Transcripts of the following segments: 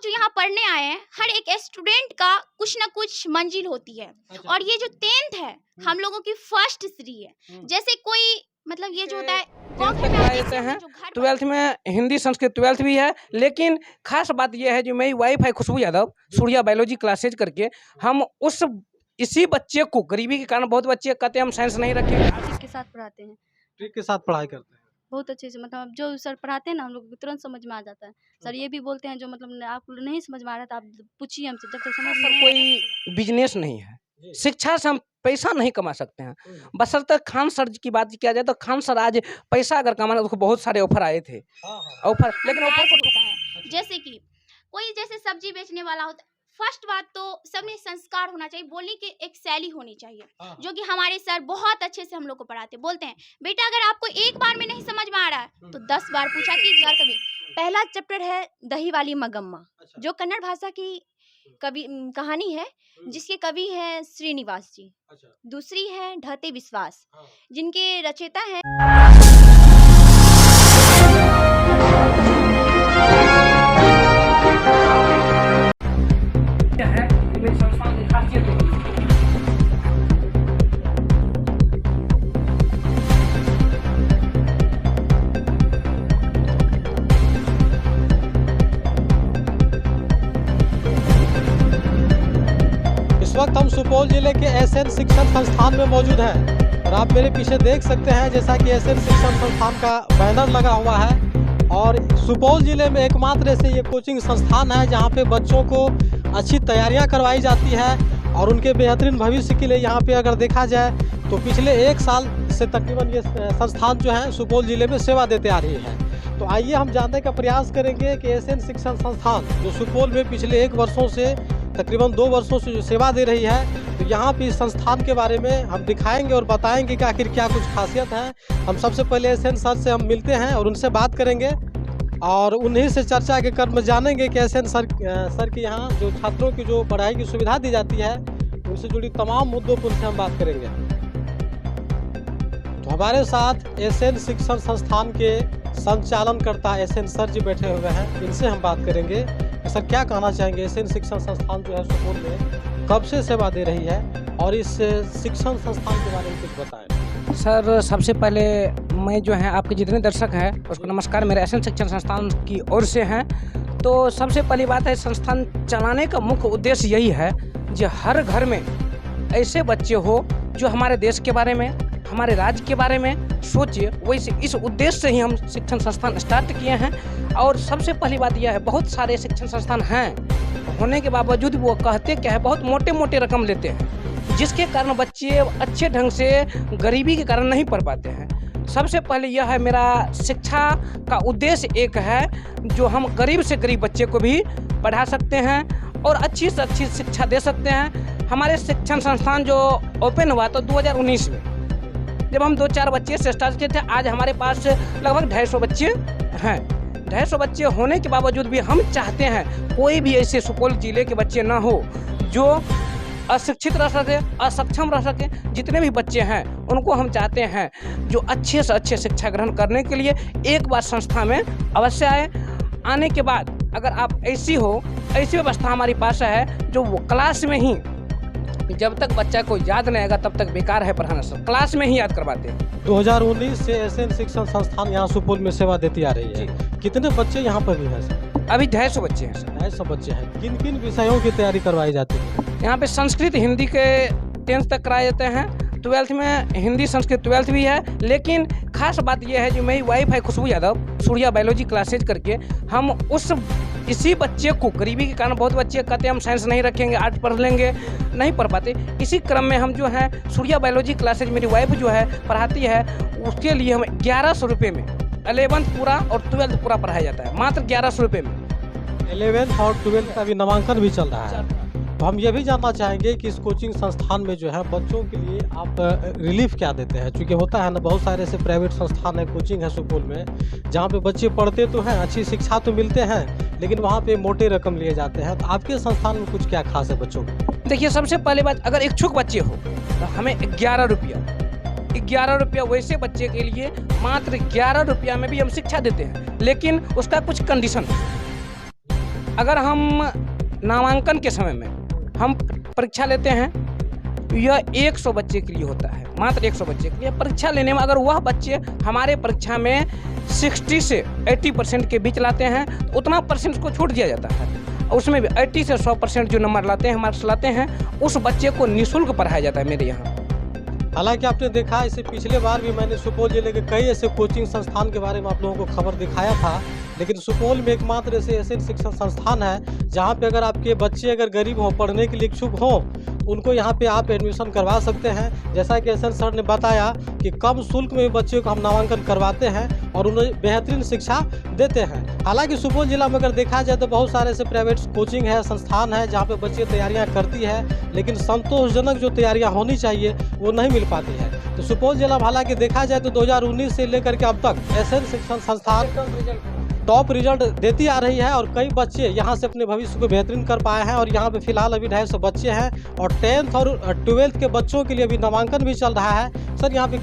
जो यहाँ पढ़ने आए हैं, हर एक स्टूडेंट का कुछ ना कुछ मंजिल होती है। अच्छा। और ये जो 10th है हम लोगों की फर्स्ट श्री है। जैसे कोई मतलब ये जो होता है गाँव घर में आप देखते हैं जो घर 12th में हिंदी संस्कृत 12th भी है, लेकिन खास बात यह है जो मेरी वाइफ है खुशबू यादव, सूर्या बायोलॉजी क्लासेज करके, हम इसी बच्चे को गरीबी के कारण बहुत बच्चे कहते हैं हम साइंस नहीं रखेंगे। ट्रिक के साथ पढ़ाते हैं, ट्रिक के साथ पढ़ाई करते हैं। बहुत अच्छे से, मतलब जो सर पढ़ाते हैं ना हम लोग को तुरंत समझ में आ जाता है। सर ये भी बोलते हैं जो मतलब आपको नहीं समझ में आ रहा है तो आप पूछिए हमसे, जब तक समझ में सर नहीं कोई बिजनेस नहीं है, शिक्षा से हम पैसा नहीं कमा सकते हैं। बशर्ते खान सर की बात किया जाए तो खान सर आज पैसा अगर कमाना उसको बहुत सारे ऑफर आए थे, ऑफर, लेकिन ऑफर को होता है। जैसे कि कोई जैसे सब्जी बेचने वाला होता है, फर्स्ट बात तो सब में संस्कार होना चाहिए, बोलने की एक शैली होनी चाहिए, जो कि हमारे सर बहुत अच्छे से हम लोग को पढ़ाते। बोलते हैं बेटा अगर आपको एक बार में नहीं समझ में आ रहा है तो 10 बार पूछा कीजिए। कभी पहला चैप्टर है दही वाली मगम्मा, जो कन्नड़ भाषा की कवि कहानी है, जिसके कवि हैं श्रीनिवास जी। दूसरी है ढहते विश्वास, जिनके रचयिता हैं मेरी संस्थान की खासियत है। इस वक्त हम सुपौल जिले के एसएन शिक्षण संस्थान में मौजूद हैं और आप मेरे पीछे देख सकते हैं जैसा कि एसएन शिक्षण संस्थान का बैनर लगा हुआ है। और सुपौल जिले में एकमात्र ऐसे ये कोचिंग संस्थान है जहाँ पे बच्चों को अच्छी तैयारियां करवाई जाती है और उनके बेहतरीन भविष्य के लिए यहाँ पे अगर देखा जाए तो पिछले 1 साल से तकरीबन ये संस्थान जो है सुपौल जिले में सेवा देते आ रही है। तो आइए हम जानने का प्रयास करेंगे कि एसएन शिक्षण संस्थान जो सुपौल में पिछले 1 वर्षों से तकरीबन 2 वर्षों से जो सेवा दे रही है, तो यहाँ पे इस संस्थान के बारे में हम दिखाएंगे और बताएंगे कि आखिर क्या कुछ खासियत है। हम सबसे पहले एसएन सर से हम मिलते हैं और उनसे बात करेंगे और उन्हीं से चर्चा के क्रम में जानेंगे कि एसएन सर के यहाँ जो छात्रों की जो पढ़ाई की सुविधा दी जाती है उनसे जुड़ी तमाम मुद्दों पर उनसे हम बात करेंगे। तो हमारे साथ एसएन शिक्षण संस्थान के संचालनकर्ता एसएन सर जी बैठे हुए हैं, इनसे हम बात करेंगे। सर क्या कहना चाहेंगे, एसएन शिक्षण संस्थान जो है सुपौल में कब से सेवा दे रही है और इस शिक्षण संस्थान के बारे में कुछ बताएं। सर सबसे पहले मैं जो है आपके जितने दर्शक हैं उसको नमस्कार, मेरे एसएन शिक्षण संस्थान की ओर से हैं। तो सबसे पहली बात है, संस्थान चलाने का मुख्य उद्देश्य यही है जो हर घर में ऐसे बच्चे हो जो हमारे देश के बारे में, हमारे राज्य के बारे में सोचिए। वैसे इस उद्देश्य से ही हम शिक्षण संस्थान स्टार्ट किए हैं। और सबसे पहली बात यह है, बहुत सारे शिक्षण संस्थान हैं होने के बावजूद वो कहते क्या है, बहुत मोटे मोटे रकम लेते हैं, जिसके कारण बच्चे अच्छे ढंग से गरीबी के कारण नहीं पढ़ पाते हैं। सबसे पहले यह है मेरा शिक्षा का उद्देश्य एक है जो हम गरीब से गरीब बच्चे को भी पढ़ा सकते हैं और अच्छी से अच्छी शिक्षा दे सकते हैं। हमारे शिक्षण संस्थान जो ओपन हुआ तो 2019 में, जब हम 2-4 बच्चे से स्टार्ट किए थे, आज हमारे पास लगभग 250 बच्चे हैं। 250 बच्चे होने के बावजूद भी हम चाहते हैं कोई भी ऐसे सुपौल जिले के बच्चे ना हो जो अशिक्षित रह सके, असक्षम रह सके। जितने भी बच्चे हैं उनको हम चाहते हैं जो अच्छे से अच्छे शिक्षा ग्रहण करने के लिए एक बार संस्था में अवश्य आए। आने के बाद अगर आप ऐसी व्यवस्था हमारे पास है जो वो क्लास में ही, जब तक बच्चा को याद नहीं आएगा तब तक बेकार है पढ़ाना, सब क्लास में ही याद करवाते हैं। 2019 से एसएन शिक्षण संस्थान यहाँ सुपौल में सेवा देती आ रही है। कितने बच्चे यहाँ पर भी हैं सर? अभी 250 बच्चे हैं सर। 250 बच्चे हैं। किन किन विषयों की तैयारी करवाई जाती है? यहाँ पे संस्कृत हिंदी के 10th तक कराए जाते हैं। 12th में हिंदी संस्कृत 12th भी है, लेकिन खास बात यह है जो मेरी वाइफ है खुशबू यादव, सूर्या बायोलॉजी क्लासेज करके, हम इसी बच्चे को गरीबी के कारण बहुत बच्चे कहते हैं हम साइंस नहीं रखेंगे, आर्ट पढ़ लेंगे, नहीं पढ़ पाते। इसी क्रम में हम जो है सूर्या बायोलॉजी क्लासेज मेरी वाइफ जो है पढ़ाती है, उसके लिए हम 1100 रुपये में 11th पूरा और 12th पूरा पढ़ाया जाता है, मात्र 1100 रुपये में। 11th और 12th का भी नामांकन भी चल रहा है। तो हम ये भी जानना चाहेंगे कि इस कोचिंग संस्थान में जो है बच्चों के लिए आप रिलीफ क्या देते हैं? क्योंकि होता है ना, बहुत सारे ऐसे प्राइवेट संस्थान है, कोचिंग है सुपौल में, जहाँ पे बच्चे पढ़ते तो हैं, अच्छी शिक्षा तो मिलते हैं, लेकिन वहाँ पे मोटे रकम लिए जाते हैं। तो आपके संस्थान में कुछ क्या खास है बच्चों को? देखिए, सबसे पहले बात, अगर इच्छुक बच्चे हो तो हमें 11 रुपया वैसे बच्चे के लिए मात्र 11 रुपया में भी हम शिक्षा देते हैं, लेकिन उसका कुछ कंडीशन है। अगर हम नामांकन के समय में हम परीक्षा लेते हैं, यह 100 बच्चे के लिए होता है, मात्र 100 बच्चे के लिए परीक्षा लेने में। अगर वह बच्चे हमारे परीक्षा में 60 से 80% के बीच लाते हैं तो उतना परसेंट को छूट दिया जाता है। उसमें भी 80 से 100% जो नंबर लाते हैं, मार्क्स लाते हैं, उस बच्चे को निःशुल्क पढ़ाया जाता है मेरे यहाँ। हालांकि आपने देखा, इससे पिछले बार भी मैंने सुपौल जिले के कई ऐसे कोचिंग संस्थान के बारे में आप लोगों को खबर दिखाया था, लेकिन सुपौल में एकमात्र ऐसे शिक्षण संस्थान है जहां पे अगर आपके बच्चे अगर गरीब हों, पढ़ने के लिए इच्छुक हों, उनको यहां पे आप एडमिशन करवा सकते हैं। जैसा कि एसएन सर ने बताया कि कम शुल्क में बच्चों को हम नामांकन करवाते हैं और उन्हें बेहतरीन शिक्षा देते हैं। हालांकि सुपौल जिला में अगर देखा जाए तो बहुत सारे ऐसे प्राइवेट कोचिंग है, संस्थान है जहाँ पे बच्चे तैयारियाँ करती है, लेकिन संतोषजनक जो तैयारियाँ होनी चाहिए वो नहीं मिल पाती है। तो सुपौल जिला में हालांकि देखा जाए तो 2019 से लेकर के अब तक एसएन शिक्षण संस्थान टॉप रिजल्ट देती आ रही है और कई बच्चे यहाँ से अपने भविष्य को बेहतरीन कर पाए हैं। और यहाँ पे फिलहाल अभी 250 बच्चे हैं और 10th और 12th के बच्चों के लिए अभी नामांकन भी चल रहा है। सर यहाँ पे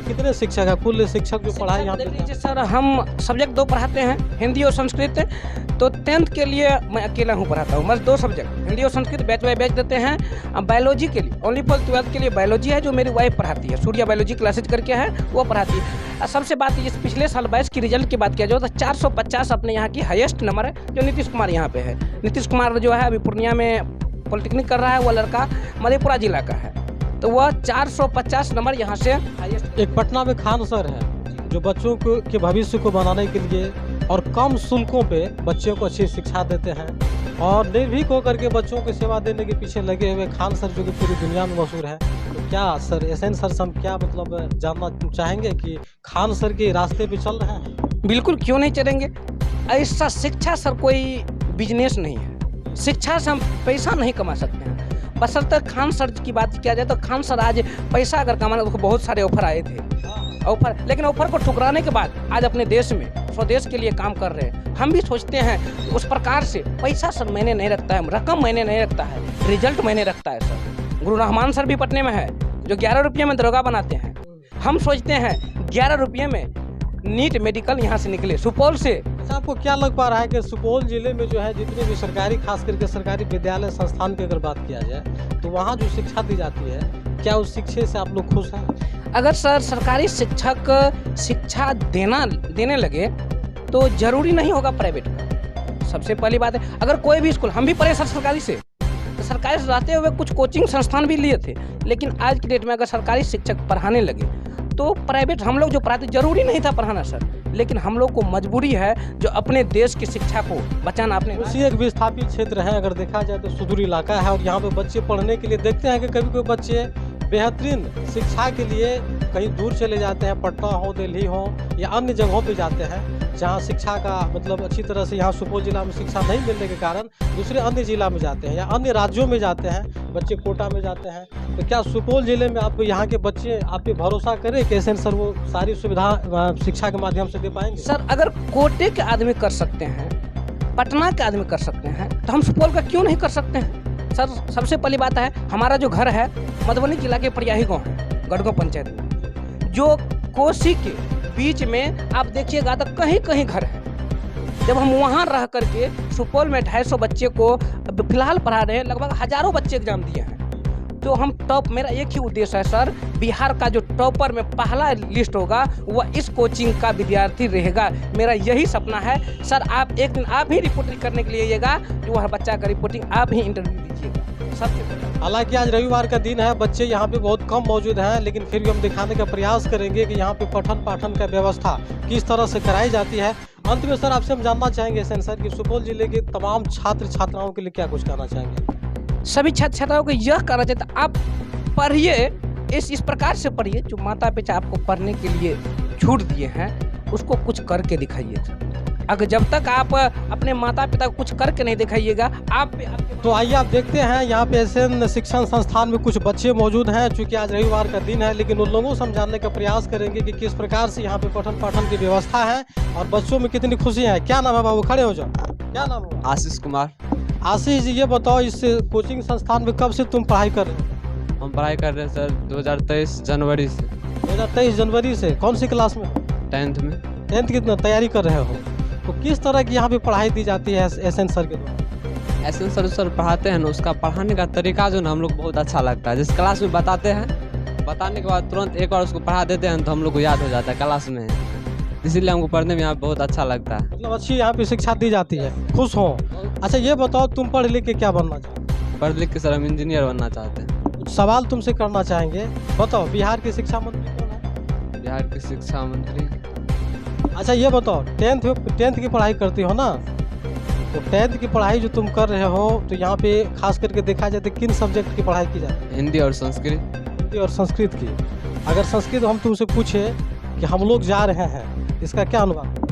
कितने शिक्षक है, कुल शिक्षक जो पढ़ाई यहाँ पे? सर हम सब्जेक्ट 2 पढ़ाते हैं, हिंदी और संस्कृत। तो 10th के लिए मैं अकेला हूँ पढ़ाता हूँ, बस 2 सब्जेक्ट हिंदी और संस्कृत बैच बाय बैच देते हैं। बायोलॉजी के लिए ओनली फॉर 12th के लिए बायोलॉजी है जो मेरी वाइफ पढ़ाती है, सूर्या बायोलॉजी क्लासेज करके है, वो पढ़ाती है। सबसे बात इस पिछले साल बैच की रिजल्ट की बात किया जाए तो 450 अपने यहाँ की हाईएस्ट नंबर है जो नीतीश कुमार यहाँ पे है। नीतीश कुमार जो है अभी पूर्णिया में पॉलिटेक्निक कर रहा है, वह लड़का मधेपुरा जिला का है, तो वह 450 नंबर यहाँ से हाईएस्ट। एक पटना में खान सर है जो बच्चों को के भविष्य को बनाने के लिए और कम शुल्कों पे बच्चों को अच्छी शिक्षा देते हैं और निर्भीक होकर के बच्चों की सेवा देने के पीछे लगे हुए खान सर जो कि पूरी दुनिया में मशहूर है। तो क्या सर एसएन सर से हम क्या मतलब जानना चाहेंगे कि खान सर के रास्ते पे चल रहे हैं? बिल्कुल, क्यों नहीं चलेंगे। ऐसा शिक्षा सर कोई बिजनेस नहीं है, शिक्षा से हम पैसा नहीं कमा सकते हैं। बशर्ते खान सर की बात किया जाए तो खान सर आज पैसा अगर कमाना तो बहुत सारे ऑफर आए थे, ऑफर, लेकिन ऑफर को ठुकराने के बाद आज अपने देश में स्वदेश के लिए काम कर रहे हैं। हम भी सोचते हैं उस प्रकार से पैसा सर मैंने नहीं रखता है, रकम मैंने नहीं रखता है, रिजल्ट मैंने रखता है। सर गुरु रहमान सर भी पटने में है जो 11 रुपये में दरोगा बनाते हैं। हम सोचते हैं 11 रुपये में नीट मेडिकल यहाँ से निकले सुपौल से। अच्छा, आपको क्या लग पा रहा है कि सुपौल जिले में जो है जितने भी सरकारी, खास करके सरकारी विद्यालय संस्थान की अगर बात किया जाए तो वहाँ जो शिक्षा दी जाती है, क्या उस शिक्षा से आप लोग खुश हैं? अगर सर सरकारी शिक्षक शिक्षा देने लगे तो जरूरी नहीं होगा प्राइवेट का। सबसे पहली बात है, अगर कोई भी स्कूल, हम भी पढ़े सर सरकारी से, तो सरकारी से रहते हुए कुछ कोचिंग संस्थान भी लिए थे, लेकिन आज की डेट में अगर सरकारी शिक्षक पढ़ाने लगे तो प्राइवेट हम लोग जो पढ़ाते जरूरी नहीं था पढ़ाना सर, लेकिन हम लोग को मजबूरी है जो अपने देश की शिक्षा को बचाना। अपने उसी एक विस्थापित क्षेत्र है, अगर देखा जाए तो सुदूर इलाका है और यहाँ पे बच्चे पढ़ने के लिए देखते हैं कि कभी कोई बच्चे बेहतरीन शिक्षा के लिए कहीं दूर चले जाते हैं, पटना हो, दिल्ली हो या अन्य जगहों पे जाते हैं जहाँ शिक्षा का मतलब अच्छी तरह से यहाँ सुपौल जिला में शिक्षा नहीं मिलने के कारण दूसरे अन्य जिला में जाते हैं या अन्य राज्यों में जाते हैं, बच्चे कोटा में जाते हैं। तो क्या सुपौल जिले में आप यहाँ के बच्चे आप पे भरोसा करें कि एसएन सर वो सारी सुविधा शिक्षा के माध्यम से दे पाएंगे? सर अगर कोटे के आदमी कर सकते हैं, पटना के आदमी कर सकते हैं, तो हम सुपौल का क्यों नहीं कर सकते हैं? सर सबसे पहली बात है, हमारा जो घर है मधुबनी जिला के परियाही गाँव है, गढ़गांव पंचायत में, जो कोसी के बीच में आप देखिएगा तो कहीं कहीं घर है। जब हम वहाँ रह करके सुपौल में 250 बच्चे को फिलहाल पढ़ा रहे हैं, लगभग हजारों बच्चे एग्जाम दिए हैं। तो हम टॉप, मेरा एक ही उद्देश्य है सर, बिहार का जो टॉपर में पहला लिस्ट होगा वह इस कोचिंग का विद्यार्थी रहेगा। मेरा यही सपना है सर। आप एक दिन आप ही रिपोर्टिंग करने के लिए आइएगा, जो वह बच्चा का रिपोर्टिंग आप ही इंटरव्यू दीजिएगा सबसे। हालांकि आज रविवार का दिन है, बच्चे यहाँ पे बहुत कम मौजूद हैं, लेकिन फिर भी हम दिखाने का प्रयास करेंगे कि यहाँ पे पठन पाठन का व्यवस्था किस तरह से कराई जाती है। अंत में सर आपसे हम जानना चाहेंगे एसएन सर कि सुपौल जिले के तमाम छात्र छात्राओं के लिए क्या कुछ कहना चाहेंगे? सभी छात्र छात्राओं को यह कहना चाहिए, आप पढ़िए, इस प्रकार से पढ़िए, जो माता पिता आपको पढ़ने के लिए छूट दिए हैं उसको कुछ करके दिखाइए। अगर जब तक आप अपने माता पिता को कुछ करके नहीं दिखाइएगा आप तो आइए आप देखते हैं यहाँ पे एसएन शिक्षण संस्थान में कुछ बच्चे मौजूद हैं। चूँकि आज रविवार का दिन है, लेकिन उन लोगों से हम जानने का प्रयास करेंगे कि किस प्रकार से यहाँ पे पठन पाठन की व्यवस्था है और बच्चों में कितनी खुशी है। क्या नाम है बाबू? खड़े हो जाओ। क्या नाम है? आशीष कुमार। आशीष जी, ये बताओ इस कोचिंग संस्थान में कब से तुम पढ़ाई कर रहे हो? हम पढ़ाई कर रहे हैं सर 2023 जनवरी से। 2023 जनवरी से? कौन सी क्लास में? 10th में। 10th की तैयारी कर रहे हो? तो किस तरह की यहाँ पे पढ़ाई दी जाती है एसएन सर के द्वारा? एसएन सर पढ़ाते हैं ना, उसका पढ़ाने का तरीका जो ना हम लोग बहुत अच्छा लगता है। जिस क्लास में बताते हैं, बताने के बाद तुरंत एक बार उसको पढ़ा देते हैं तो हम लोग को याद हो जाता है क्लास में, इसीलिए हमको पढ़ने में यहाँ बहुत अच्छा लगता है। मतलब अच्छी यहाँ पे शिक्षा दी जाती है, खुश हो। अच्छा ये बताओ, तुम पढ़ लिख के क्या बनना चाहते पढ़ लिख के सर हम इंजीनियर बनना चाहते हैं। हो? कुछ सवाल तुमसे करना चाहेंगे। बताओ, बिहार के शिक्षा मंत्री कौन है? बिहार के शिक्षा मंत्री। अच्छा ये बताओ, टेंथ की पढ़ाई करती हो ना, तो टेंथ की पढ़ाई जो तुम कर रहे हो, तो यहाँ पे खास करके देखा जाए तो किन सब्जेक्ट की पढ़ाई की जाती है? हिंदी और संस्कृत। हिंदी और संस्कृत की। अगर संस्कृत हम तुमसे पूछे कि हम लोग जा रहे हैं, इसका क्या अनुवाद?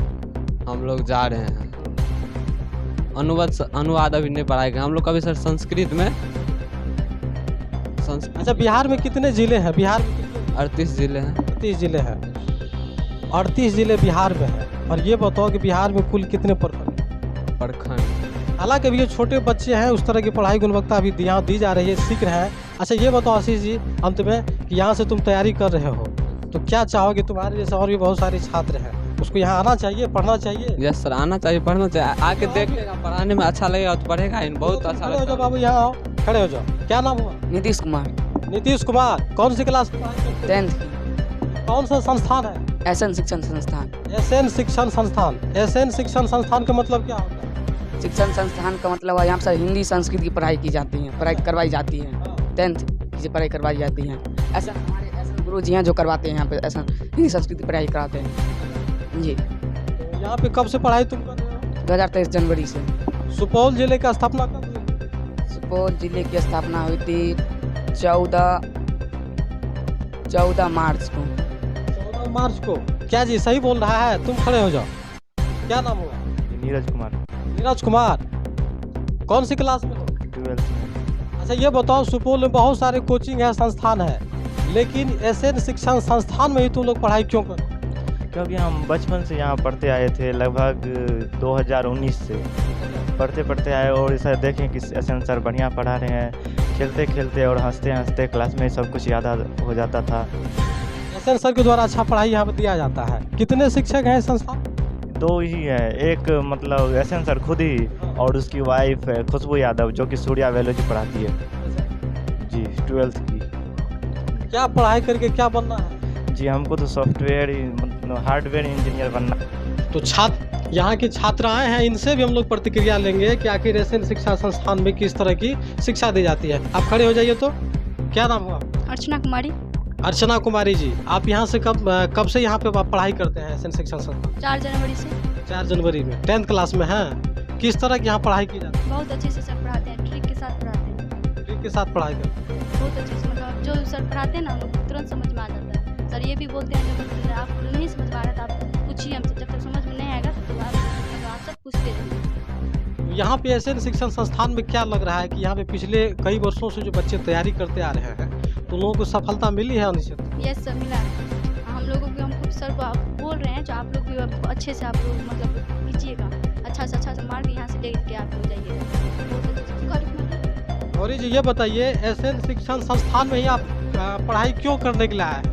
हम लोग जा रहे हैं, अनुवाद अभी नहीं पढ़ाएगा हम लोग कभी सर संस्कृत में। अच्छा बिहार में कितने जिले हैं? बिहार में 38 जिले हैं। 38 जिले हैं, 38 जिले बिहार में हैं। और ये बताओ कि बिहार में कुल कितने प्रखंड। हालांकि अभी ये छोटे बच्चे हैं, उस तरह की पढ़ाई गुणवत्ता अभी यहाँ दी जा रही है, सीख रहे हैं। अच्छा ये बताओ आशीष जी, अंत में कि यहाँ से तुम तैयारी कर रहे हो, तो क्या चाहोगे? तुम्हारे जैसे और भी बहुत सारे छात्र हैं, उसको यहाँ आना चाहिए, पढ़ना चाहिए। यस सर, आना चाहिए, पढ़ना चाहिए। आके देखेगा, पढ़ाने में अच्छा लगेगा तो पढ़ेगा, बहुत अच्छा खड़े हो जाओ लगेगा। बाबू, यहाँ आओ, खड़े हो जाओ। क्या नाम हुआ? नीतीश कुमार। नीतीश कुमार। कौन सी क्लास में पढ़ाई करते हो? 10th। कौन सा संस्थान है? एसएन शिक्षण संस्थान। एसएन शिक्षण संस्थान। एसएन शिक्षण संस्थान का मतलब क्या होता है? शिक्षण संस्थान का मतलब है यहाँ पर हिंदी संस्कृत की पढ़ाई की जाती है, पढ़ाई करवाई जाती है। 10th की पढ़ाई करवाई जाती है। ऐसा हमारे ऐसा गुरु जी हैं जो करवाते हैं यहाँ पे, ऐसा हिंदी संस्कृत की पढ़ाई कराते हैं जी। तो यहाँ पे कब से पढ़ाई तुम कर रहे हो? 2023 जनवरी से। सुपौल जिले का स्थापना कब हुई? सुपौल जिले की स्थापना हुई थी 14 मार्च को। 14 मार्च को। क्या जी सही बोल रहा है? तुम खड़े हो जाओ। क्या नाम हुआ? नीरज कुमार। नीरज कुमार। कौन सी क्लास में हो? 12th में। अच्छा ये बताओ, सुपौल में बहुत सारे कोचिंग है, संस्थान है, लेकिन एसएन शिक्षण संस्थान में ही तुम लोग पढ़ाई क्यों कर? क्योंकि हम बचपन से यहाँ पढ़ते आए थे, लगभग 2019 से पढ़ते पढ़ते आए, और ऐसा देखें कि एसएन सर बढ़िया पढ़ा रहे हैं, खेलते खेलते और हंसते हंसते क्लास में सब कुछ याद हो जाता था। एसएन सर के द्वारा अच्छा पढ़ाई यहाँ पर दिया जाता है। कितने शिक्षक हैं संस्थान? 2 ही है, एक मतलब एसएन सर खुद ही, और उसकी वाइफ है खुशबू यादव, जो कि सूर्या बायोलॉजी पढ़ाती है जी, 12th की। क्या पढ़ाई करके क्या बनना है? जी हमको तो सॉफ्टवेयर मतलब हार्डवेयर इंजीनियर बनना। तो छात्र, यहाँ की छात्राएं हैं, इनसे भी हम लोग प्रतिक्रिया लेंगे कि आखिर एसएन शिक्षा संस्थान में किस तरह की शिक्षा दी जाती है। आप खड़े हो जाइए। तो क्या नाम हुआ? अर्चना कुमारी। अर्चना कुमारी जी, आप यहाँ से कब से यहाँ पे आप पढ़ाई करते हैं एसएन शिक्षण संस्थान? 4 जनवरी से। 4 जनवरी में 10th क्लास में हैं। किस तरह की यहाँ पढ़ाई की जाती है? बहुत अच्छे से सर पढ़ाते हैं, ट्रिक के साथ पढ़ाते हैं। ट्रिक के साथ पढ़ाई करते हैं। बहुत अच्छे से, मतलब जो सर पढ़ाते हैं ना, हम लोग तुरंत समझ में आ जाता है। सर ये भी बोलते हैं जब मतलब आप नहीं समझ पा रहे तो आप पूछिए हमसे, जब तक समझ में नहीं आएगा तो आप सब पूछते रहिए। यहाँ पे एसएन शिक्षण संस्थान में क्या लग रहा है कि यहाँ पे पिछले कई वर्षों से जो बच्चे तैयारी करते आ रहे हैं, तो लोगों को सफलता मिली है निश्चित? यस सर, मिला है। हम लोगों को, हम सर को आप बोल रहे हैं, जो आप लोग भी अच्छे से आप लोग मतलब कीजिएगा, अच्छा से मार्क यहाँ से ले के आप लोग जाइएगा। बहुत अच्छे से। गौरी जी ये बताइए, एसएन शिक्षण संस्थान में ही आप पढ़ाई क्यों करने के लिए आए हैं?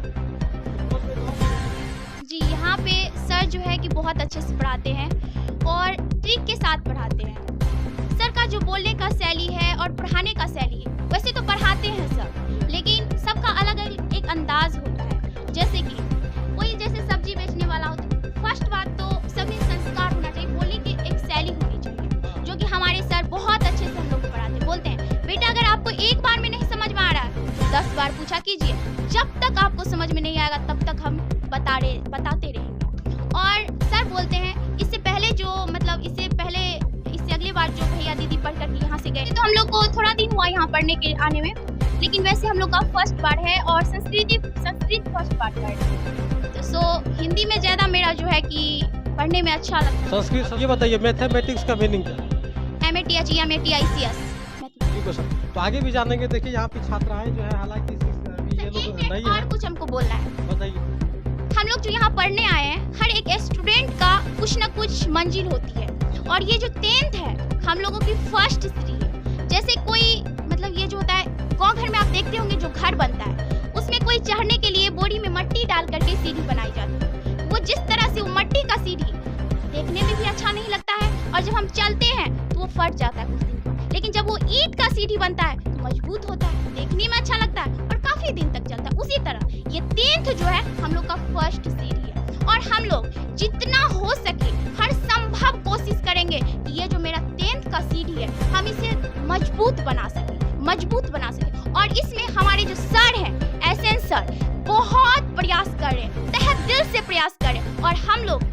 जी यहाँ पे सर जो है कि बहुत अच्छे से पढ़ाते हैं और ट्रिक के साथ पढ़ाते हैं। सर का जो बोलने का शैली है और पढ़ाने का शैली है, वैसे तो पढ़ाते हैं सब, लेकिन सबका अलग अलग एक अंदाज होता है। जैसे कि कोई जैसे सब्जी बेचने वाला होता है, फर्स्ट बात तो सभी संस्कार होना चाहिए, बोलने की एक शैली होनी चाहिए, जो कि हमारे सर बहुत अच्छे से हम लोग को पढ़ाते हैं। बोलते हैं बेटा अगर आपको एक बार में नहीं समझ में आ रहा है तो 10 बार पूछा कीजिए, जब तक आपको समझ में नहीं आएगा तब तक हम बताते रहेंगे। और सर बोलते हैं इससे अगली बार जो भैया दीदी पढ़ करके यहाँ से गए, तो हम लोग को थोड़ा दिन हुआ यहाँ पढ़ने के आने में, लेकिन वैसे हम लोग का फर्स्ट बार है और संस्कृत फर्स्ट बार है। तो सो हिंदी में ज़्यादा मेरा जो है कि पढ़ने में अच्छा लगता है। संस्कृत। ये बताइए मैथमेटिक्स का मीनिंग क्या है? MATHEMATICS। ठीक है सर, तो आगे भी जानेंगे। देखिए यहाँ पे छात्राएं जो है, हालांकि ये लोग नहीं और है। कुछ हमको बोलना है। बताइए। हम लोग जो यहाँ पढ़ने आए हैं, हर एक स्टूडेंट का कुछ न कुछ मंजिल होती है, और ये जो 10th है हम लोगों की फर्स्ट सीढ़ी है। जैसे कोई मतलब ये जो होता है गाँव घर में आप देखते होंगे जो घर बनता है, उसमें कोई चढ़ने के लिए बोरी में मट्टी डाल करके सीढ़ी बनाई जाती है। वो जिस तरह से वो मट्टी का सीढ़ी देखने में भी अच्छा नहीं लगता है, और जब हम चलते हैं तो वो फट जाता है कुछ दिन बाद। लेकिन जब वो ईंट का सीढ़ी बनता है तो मजबूत होता है, देखने में अच्छा लगता है और काफी दिन तक चलता है। उसी तरह ये 10th जो है हम लोग का फर्स्ट सीढ़ी है और हम लोग जितना हो सके हर संभव कोशिश करेंगे कि ये जो मेरा 10th का सीढ़ी है हम इसे मजबूत बना सके और इसमें हमारे जो सर हैं एसएन सर बहुत प्रयास कर रहे हैं, तहे दिल से प्रयास करें और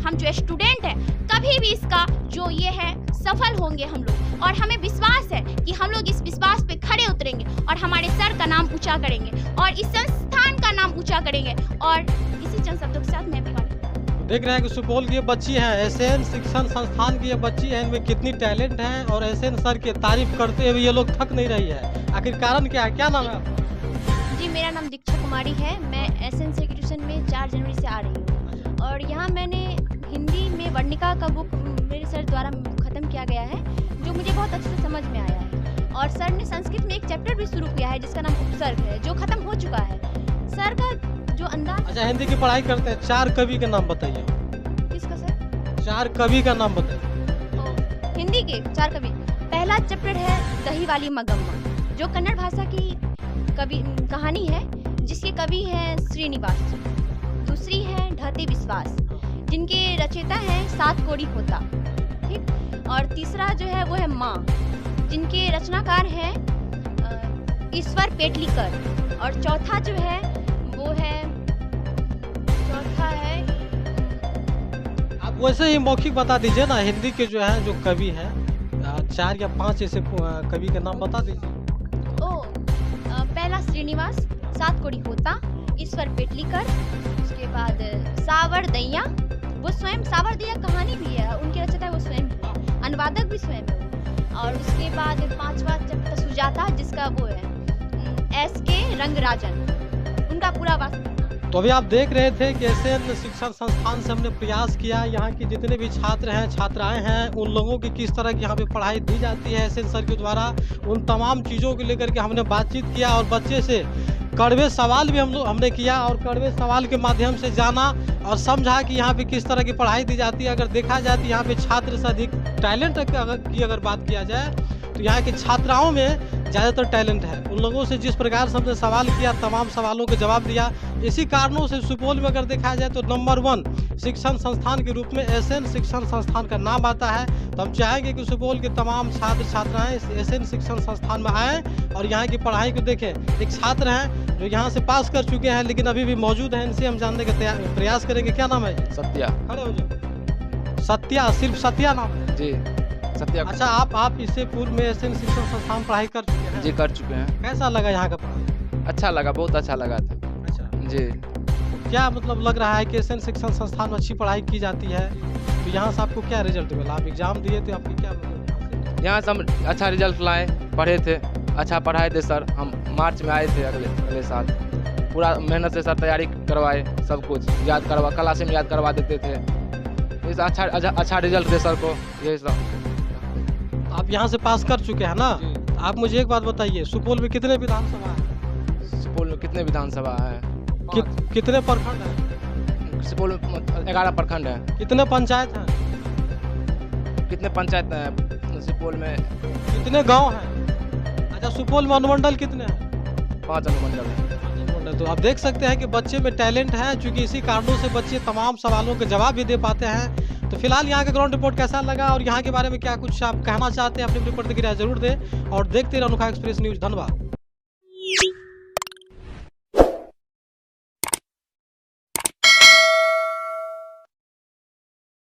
हम जो स्टूडेंट हैं कभी भी इसका जो ये है सफल होंगे हम लोग और हमें विश्वास है कि हम लोग इस विश्वास पे खड़े उतरेंगे और हमारे सर का नाम ऊंचा करेंगे और इस संस्थान का नाम ऊंचा करेंगे। और इसी चंद शब्दों के साथ मैं भी देख रहे हैं कि सुपौल की ये बच्ची है, एसएन शिक्षण संस्थान की ये बच्ची है, इनमें कितनी टैलेंट है और एसएन सर की तारीफ करते हुए ये लोग थक नहीं रही है। आखिर कारण क्या है, क्या नाम है आपका? जी मेरा नाम दीक्षा कुमारी है। मैं एसएन से ट्यूशन में 4 जनवरी से आ रही हूँ और यहाँ मैंने हिंदी में वर्णिका का बुक मेरे सर द्वारा ख़त्म किया गया है जो मुझे बहुत अच्छे से समझ में आया है। और सर ने संस्कृत में एक चैप्टर भी शुरू किया है जिसका नाम उपसर्ग है जो ख़त्म हो चुका है। सर का जो अंदाज। अच्छा, हिंदी की पढ़ाई करते हैं, 4 कवि के नाम बताइए। किसका सर? 4 कवि का नाम बताइए। हिंदी के 4 कवि। पहला चैप्टर है दही वाली मगम्मा जो कन्नड़ भाषा की कहानी है जिसके कवि हैं श्रीनिवास जी। दूसरी है ढहते विश्वास जिनके रचयिता हैं 7 कोड़ी होता, ठीक। और तीसरा जो है वो है माँ जिनके रचनाकार हैं ईश्वर पेटलीकर। और चौथा जो है वो है आप वैसे ही मौखिक बता दीजिए ना, हिंदी के जो है जो कवि हैं 4 या 5 ऐसे कवि के नाम बता दीजिए। पहला श्रीनिवास, 7 कोड़ी होता, ईश्वर पेटलीकर, उसके बाद सावर दैया, वो स्वयं सावर दैया कहानी भी है, उनके रचयिता वो स्वयं है, अनुवादक भी स्वयं है। और उसके बाद 5वां चैप्टर सुजाता जिसका वो है SK रंगराजन, उनका पूरा वास्तव। तो अभी आप देख रहे थे कि एसएन शिक्षण संस्थान से हमने प्रयास किया यहाँ के जितने भी छात्र हैं छात्राएं हैं उन लोगों की किस तरह की यहाँ पे पढ़ाई दी जाती है एसएन सर के द्वारा, उन तमाम चीज़ों को लेकर के हमने बातचीत किया और बच्चे से कड़वे सवाल भी हमने किया और कड़वे सवाल के माध्यम से जाना और समझा कि यहाँ पे किस तरह की पढ़ाई दी जाती है। अगर देखा जाए तो यहाँ पे छात्र से अधिक टैलेंट की अगर बात किया जाए तो यहाँ की छात्राओं में ज़्यादातर टैलेंट है। उन लोगों से जिस प्रकार से हमने सवाल किया तमाम सवालों के जवाब दिया, इसी कारणों से सुपौल में अगर देखा जाए तो नंबर 1 शिक्षण संस्थान के रूप में एसएन शिक्षण संस्थान का नाम आता है। तो हम चाहेंगे कि सुपौल के तमाम छात्र छात्राएं एसएन शिक्षण संस्थान में आएँ और यहाँ की पढ़ाई को देखें। एक छात्र हैं जो यहाँ से पास कर चुके हैं लेकिन अभी भी मौजूद हैं, इनसे हम जानने का प्रयास करेंगे। क्या नाम है? सत्या। खड़े हो जाओ। सत्या, सिर्फ सत्या नाम है? जी सत्या। अच्छा, आप इससे पूर्व में एसएन शिक्षण संस्थान पढ़ाई कर चुके हैं? जी कर चुके हैं। कैसा लगा यहाँ का पढ़ाई? अच्छा लगा, बहुत अच्छा लगा था। अच्छा जी। क्या मतलब लग रहा है कि एसएन शिक्षण संस्थान में अच्छी पढ़ाई की जाती है, तो यहाँ से आपको क्या रिजल्ट मिला? आप एग्जाम दिए थे, आपकी क्या मतलब? यहाँ से हम अच्छा रिजल्ट लाए, पढ़े थे, अच्छा पढ़ाए थे सर। हम मार्च में आए थे अगले साल, पूरा मेहनत से सर तैयारी करवाए, सब कुछ याद करवा, क्लास में याद करवा देते थे। इस अच्छा रिजल्ट दे सर को, यही सब। आप यहाँ से पास कर चुके हैं ना? आप मुझे एक बात बताइए, सुपौल में कितने विधानसभा है? सुपौल में कितने विधानसभा है? कितने प्रखंड है? सुपौल में 11 प्रखंड है। कितने पंचायत हैं? कितने पंचायत हैं सुपौल में? कितने गांव हैं? अच्छा, सुपौल में अनुमंडल कितने हैं? 5 अनुमंडल है। तो आप देख सकते हैं कि बच्चे में टैलेंट है, क्योंकि इसी कारणों से बच्चे तमाम सवालों के जवाब भी दे पाते हैं। तो फिलहाल यहाँ का ग्राउंड रिपोर्ट कैसा लगा और यहाँ के बारे में क्या कुछ आप कहना चाहते हैं, अपनी प्रतिक्रिया जरूर दें और देखते रहिए अनोखा एक्सप्रेस न्यूज़ धनबाद।